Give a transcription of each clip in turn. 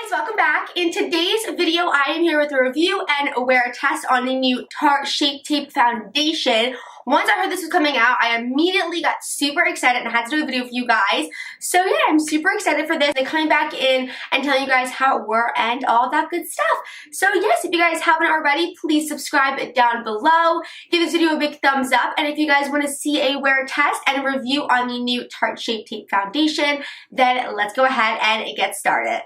guys, welcome back. In today's video, I am here with a review and a wear test on the new Tarte Shape Tape Foundation. Once I heard this was coming out, I immediately got super excited and had to do a video for you guys. So yeah, I'm super excited for this. I'm coming back in and telling you guys how it were and all that good stuff. So yes, if you guys haven't already, please subscribe down below. Give this video a big thumbs up. And if you guys want to see a wear test and review on the new Tarte Shape Tape Foundation, then let's go ahead and get started.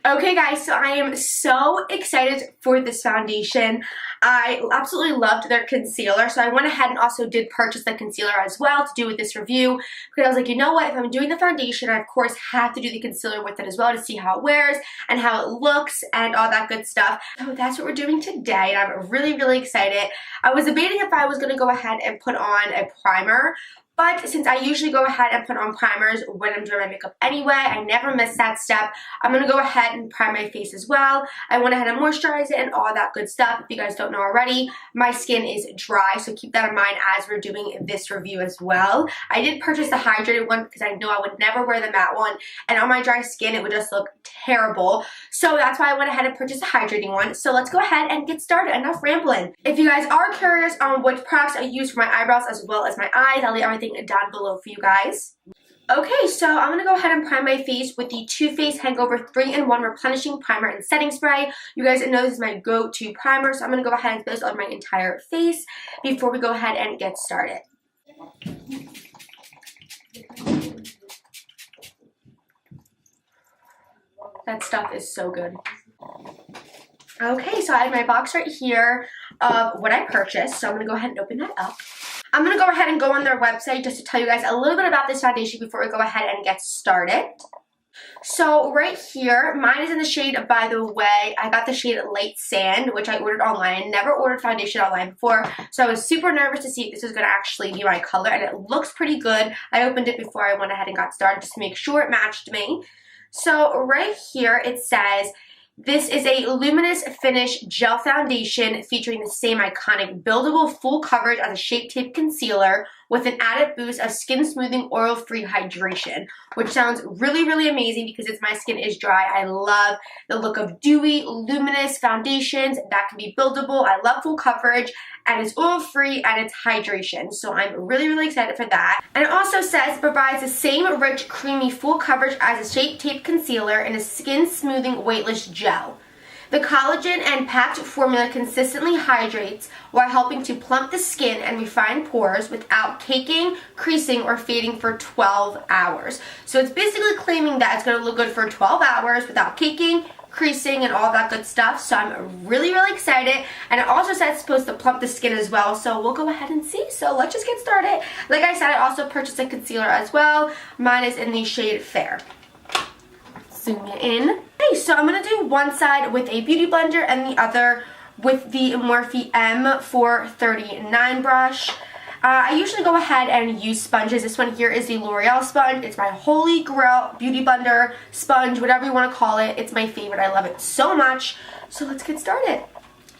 Okay guys, so I am so excited for this foundation. I absolutely loved their concealer, so I went ahead and also did purchase the concealer as well to do with this review, because I was like, you know what, if I'm doing the foundation, I of course have to do the concealer with it as well to see how it wears and how it looks and all that good stuff. So that's what we're doing today, and I'm really excited. I was debating if I was going to go ahead and put on a primer, but since I usually go ahead and put on primers when I'm doing my makeup anyway, I never miss that step. I'm going to go ahead and prime my face as well. I went ahead and moisturized it and all that good stuff. If you guys don't know already, my skin is dry, so keep that in mind as we're doing this review as well. I did purchase the hydrated one because I know I would never wear the matte one, and on my dry skin it would just look terrible. So that's why I went ahead and purchased the hydrating one. So let's go ahead and get started. Enough rambling. If you guys are curious on what products I use for my eyebrows as well as my eyes, I'll leave everything down below for you guys. Okay, so I'm going to go ahead and prime my face with the Too Faced Hangover 3-in-1 Replenishing Primer and Setting Spray. You guys know this is my go-to primer, so I'm going to go ahead and put this on my entire face before we go ahead and get started. That stuff is so good. Okay, so I have my box right here of what I purchased, so I'm going to go ahead and open that up. I'm going to go ahead and go on their website just to tell you guys a little bit about this foundation before we go ahead and get started. So right here, mine is in the shade By the Way. I got the shade Light Sand, which I ordered online. I never ordered foundation online before, so I was super nervous to see if this was going to actually be my color, and it looks pretty good. I opened it before I went ahead and got started just to make sure it matched me. So right here it says, this is a luminous finish gel foundation featuring the same iconic buildable full coverage as a Shape Tape concealer with an added boost of skin smoothing oil-free hydration, which sounds really amazing because my skin is dry. I love the look of dewy, luminous foundations that can be buildable. I love full coverage, and it's oil-free and it's hydration. So I'm really excited for that. And it also says it provides the same rich, creamy full coverage as a Shape Tape concealer in a skin smoothing weightless gel. The collagen and packed formula consistently hydrates while helping to plump the skin and refine pores without caking, creasing, or fading for 12 hours. So it's basically claiming that it's going to look good for 12 hours without caking, creasing, and all that good stuff. So I'm really excited. And it also says it's supposed to plump the skin as well. So we'll go ahead and see. So let's just get started. Like I said, I also purchased a concealer as well. Mine is in the shade Fair. Zoom it in. Okay, so I'm going to do one side with a beauty blender and the other with the Morphe M439 brush. I usually go ahead and use sponges. This one here is the L'Oreal sponge. It's my holy grail beauty blender sponge, whatever you want to call it. It's my favorite. I love it so much. So let's get started.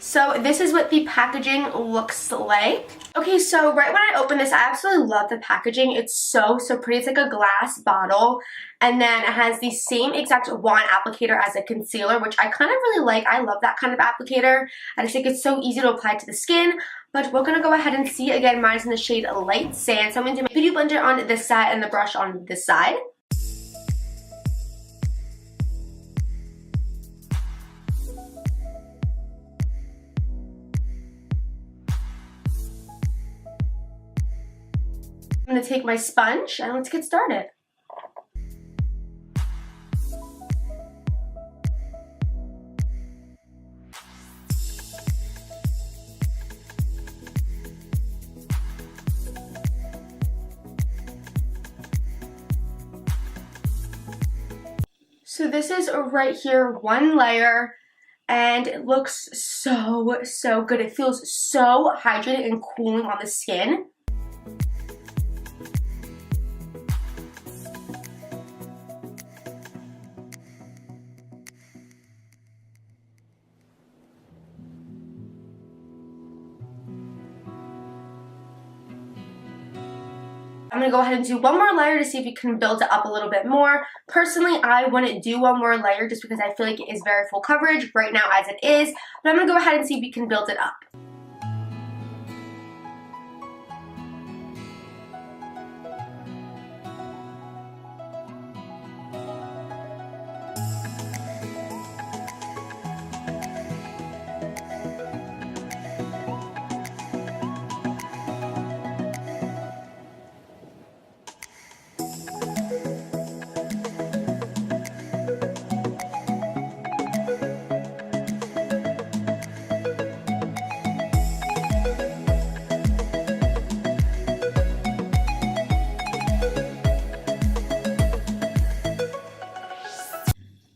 So this is what the packaging looks like. Okay, so right when I opened this, I absolutely love the packaging. It's so pretty. It's like a glass bottle, and then it has the same exact wand applicator as a concealer, which I kind of really like. I love that kind of applicator. I just think it's so easy to apply to the skin. But we're going to go ahead and see. Again, mine's in the shade Light Sand. So I'm going to do my beauty blender on this side and the brush on this side. I'm going to take my sponge and let's get started. So this is right here, one layer, and it looks so good. It feels so hydrated and cooling on the skin. I'm I'm going to go ahead and do one more layer to see if we can build it up a little bit more. Personally, I wouldn't do one more layer just because I feel like it is very full coverage right now as it is. But I'm going to go ahead and see if we can build it up.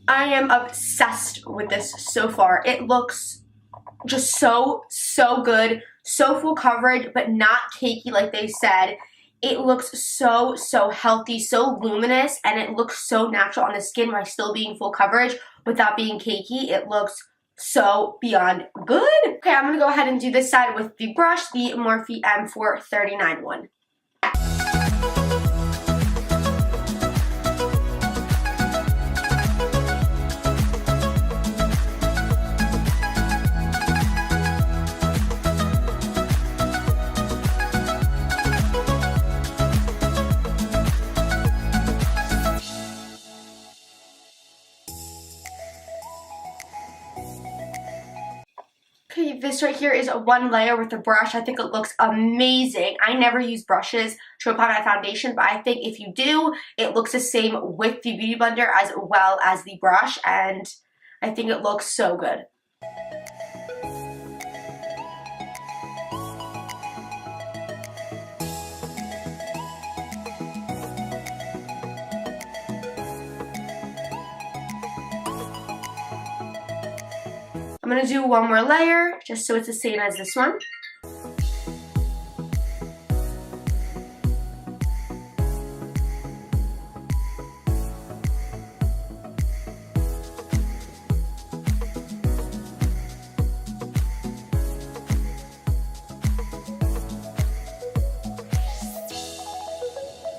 I am obsessed with this so far. It looks just so good, so full coverage, but not cakey like they said. It looks so healthy, so luminous, and it looks so natural on the skin while still being full coverage without being cakey. It looks so beyond good. Okay, I'm going to go ahead and do this side with the brush, the Morphe M439 one. Okay, this right here is one layer with a brush. I think it looks amazing. I never use brushes to apply my foundation, but I think if you do, it looks the same with the Beauty Blender as well as the brush, and I think it looks so good. I'm going to do one more layer, just so it's the same as this one.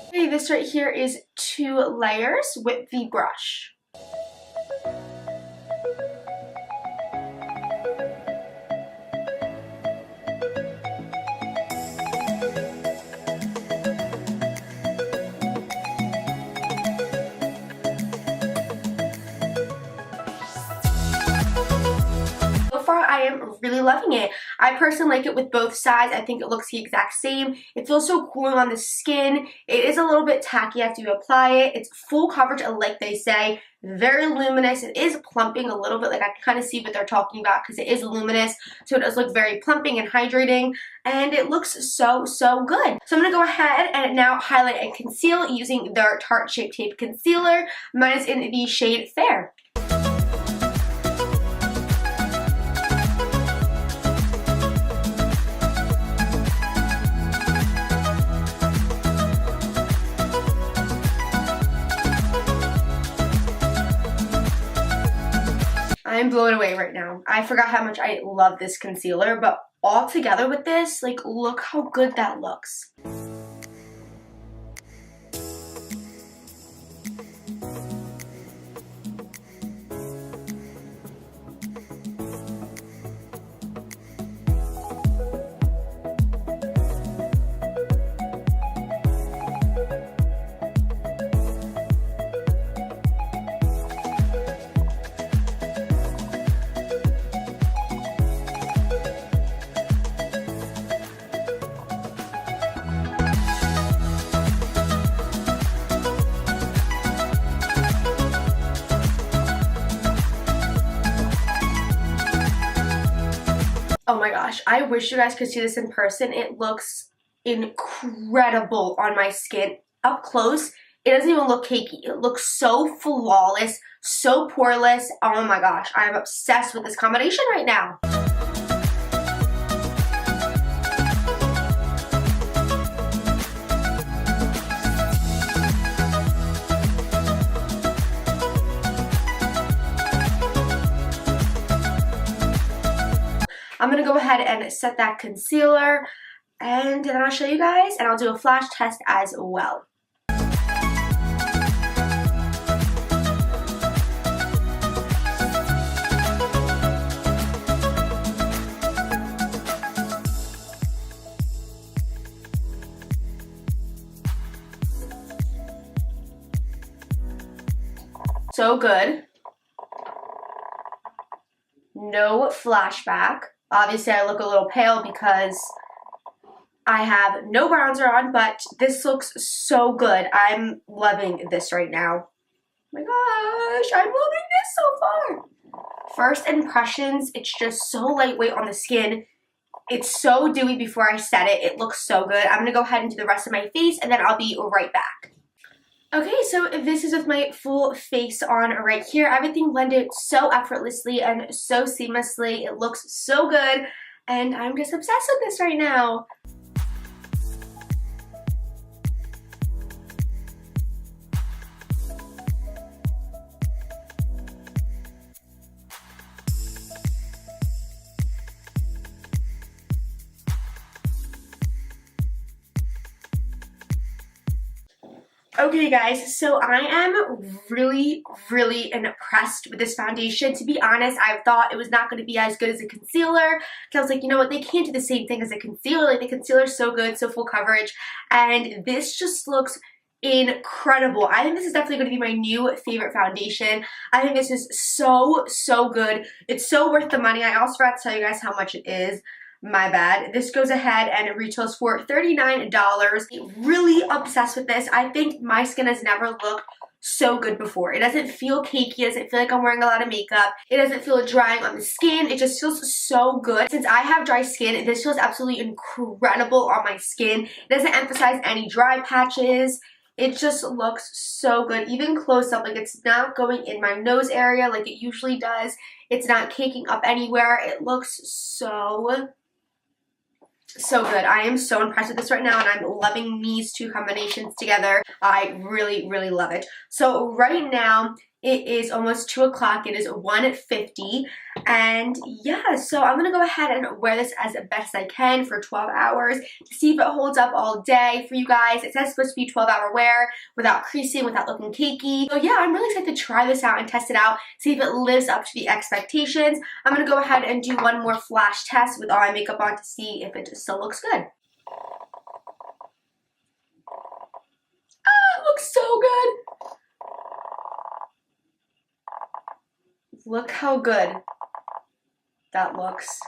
Okay, this right here is 2 layers with the brush. I am really loving it. I personally like it with both sides. I think it looks the exact same. It feels so cooling on the skin. It is a little bit tacky after you apply it. It's full coverage, like they say. Very luminous. It is plumping a little bit. Like I can kind of see what they're talking about because it is luminous. So it does look very plumping and hydrating. And it looks so good. So I'm going to go ahead and now highlight and conceal using their Tarte Shape Tape Concealer. Mine is in the shade Fair. I'm blown away right now. I forgot how much I love this concealer, but all together with this, like, look how good that looks. Oh my gosh, I wish you guys could see this in person. It looks incredible on my skin. Up close, it doesn't even look cakey. It looks so flawless, so poreless. Oh my gosh, I am obsessed with this combination right now. I'm going to go ahead and set that concealer. And then I'll show you guys, and I'll do a flash test as well. So good. No flashback. Obviously, I look a little pale because I have no bronzer on, but this looks so good. I'm loving this right now. Oh my gosh, I'm loving this so far. First impressions, it's just so lightweight on the skin. It's so dewy before I set it. It looks so good. I'm going to go ahead and do the rest of my face, and then I'll be right back. Okay, so this is with my full face on right here. Everything blended so effortlessly and so seamlessly. It looks so good, and I'm just obsessed with this right now. Okay guys, so I am really impressed with this foundation. To be honest, I thought it was not going to be as good as a concealer. Because I was like, you know what, they can't do the same thing as a concealer. Like, the concealer is so good, so full coverage. And this just looks incredible. I think this is definitely going to be my new favorite foundation. I think this is so good. It's so worth the money. I also forgot to tell you guys how much it is. My bad. This goes ahead and it retails for $39. Really obsessed with this. I think my skin has never looked so good before. It doesn't feel cakey. It doesn't feel like I'm wearing a lot of makeup. It doesn't feel drying on the skin. It just feels so good. Since I have dry skin, this feels absolutely incredible on my skin. It doesn't emphasize any dry patches. It just looks so good, even close up. Like, it's not going in my nose area like it usually does. It's not caking up anywhere. It looks so good. I am so impressed with this right now, and I'm loving these two combinations together. I really love it. So right now it is almost 2 o'clock. It is 1:50, and yeah, so I'm gonna go ahead and wear this as best I can for 12 hours to see if it holds up all day for you guys. It says it's supposed to be 12-hour wear without creasing, without looking cakey. So yeah, I'm really excited to try this out and test it out, see if it lives up to the expectations. I'm gonna go ahead and do one more flash test with all my makeup on to see if it still looks good. Ah, it looks so good. Look how good that looks.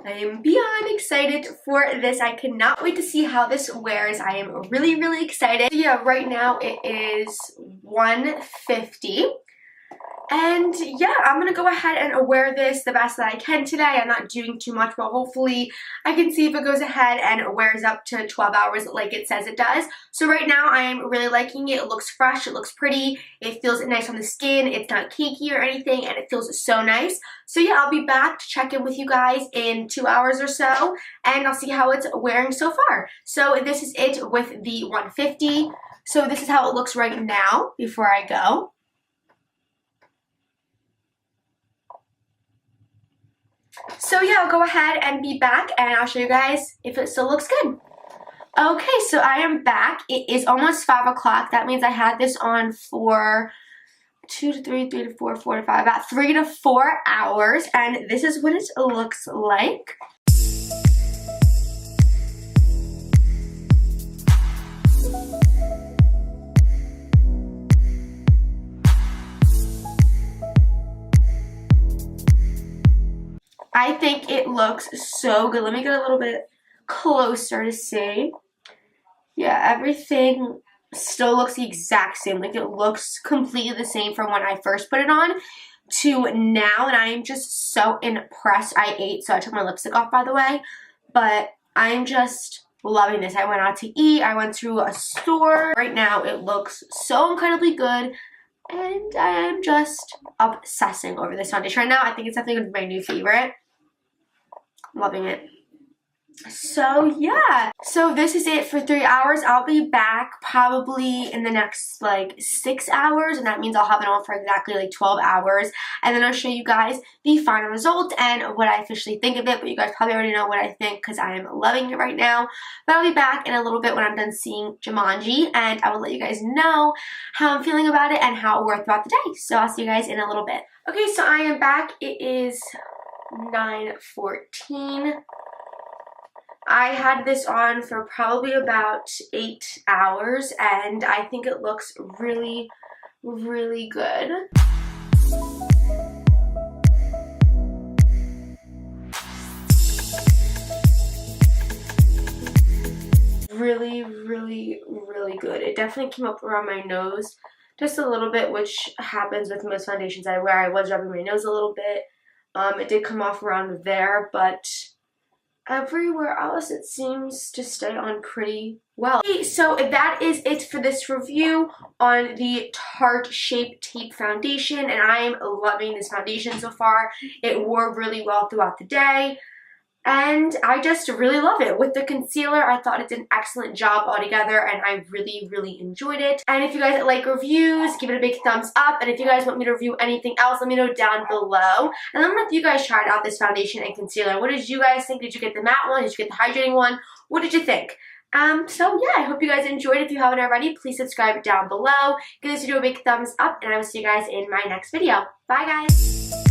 I am beyond excited for this. I cannot wait to see how this wears. I am really excited. So yeah, right now it is 1:50. And yeah, I'm going to go ahead and wear this the best that I can today. I'm not doing too much, but hopefully I can see if it goes ahead and wears up to 12 hours like it says it does. So right now I am really liking it. It looks fresh. It looks pretty. It feels nice on the skin. It's not cakey or anything, and it feels so nice. So yeah, I'll be back to check in with you guys in 2 hours or so, and I'll see how it's wearing so far. So this is it with the 150. So this is how it looks right now before I go. So yeah, I'll go ahead and be back, and I'll show you guys if it still looks good. Okay, so I am back. It is almost 5 o'clock. That means I had this on for 2 to 3, 3 to 4, 4 to 5, about 3 to 4 hours, and this is what it looks like. I think it looks so good. Let me get a little bit closer to see. Yeah, everything still looks the exact same. Like, it looks completely the same from when I first put it on to now, and I am just so impressed. I ate, so I took my lipstick off, by the way, but I'm just loving this. I went out to eat. I went to a store. Right now, it looks so incredibly good, and I am just obsessing over this foundation right now. I think it's definitely going to be my new favorite. Loving it. So yeah, so this is it for 3 hours. I'll be back probably in the next like 6 hours, and that means I'll have it on for exactly like 12 hours, and then I'll show you guys the final result and what I officially think of it. But you guys probably already know what I think because I am loving it right now. But I'll be back in a little bit when I'm done seeing Jumanji, and I will let you guys know how I'm feeling about it and how it worked throughout the day. So I'll see you guys in a little bit. Okay, so I am back. It is 9:14. I had this on for probably about 8 hours, and I think it looks really, really good. Really, really, really good. It definitely came up around my nose just a little bit, which happens with most foundations I wear. I was rubbing my nose a little bit. It did come off around there, but everywhere else it seems to stay on pretty well. Okay, so that is it for this review on the Tarte Shape Tape Foundation, and I am loving this foundation so far. It wore really well throughout the day, and I just really love it. With the concealer, I thought it did an excellent job altogether, and I really, really enjoyed it. And if you guys like reviews, give it a big thumbs up. And if you guys want me to review anything else, let me know down below. And let me know if you guys tried out this foundation and concealer. What did you guys think? Did you get the matte one? Did you get the hydrating one? What did you think? So yeah, I hope you guys enjoyed. If you haven't already, please subscribe down below. Give this video a big thumbs up, and I will see you guys in my next video. Bye, guys.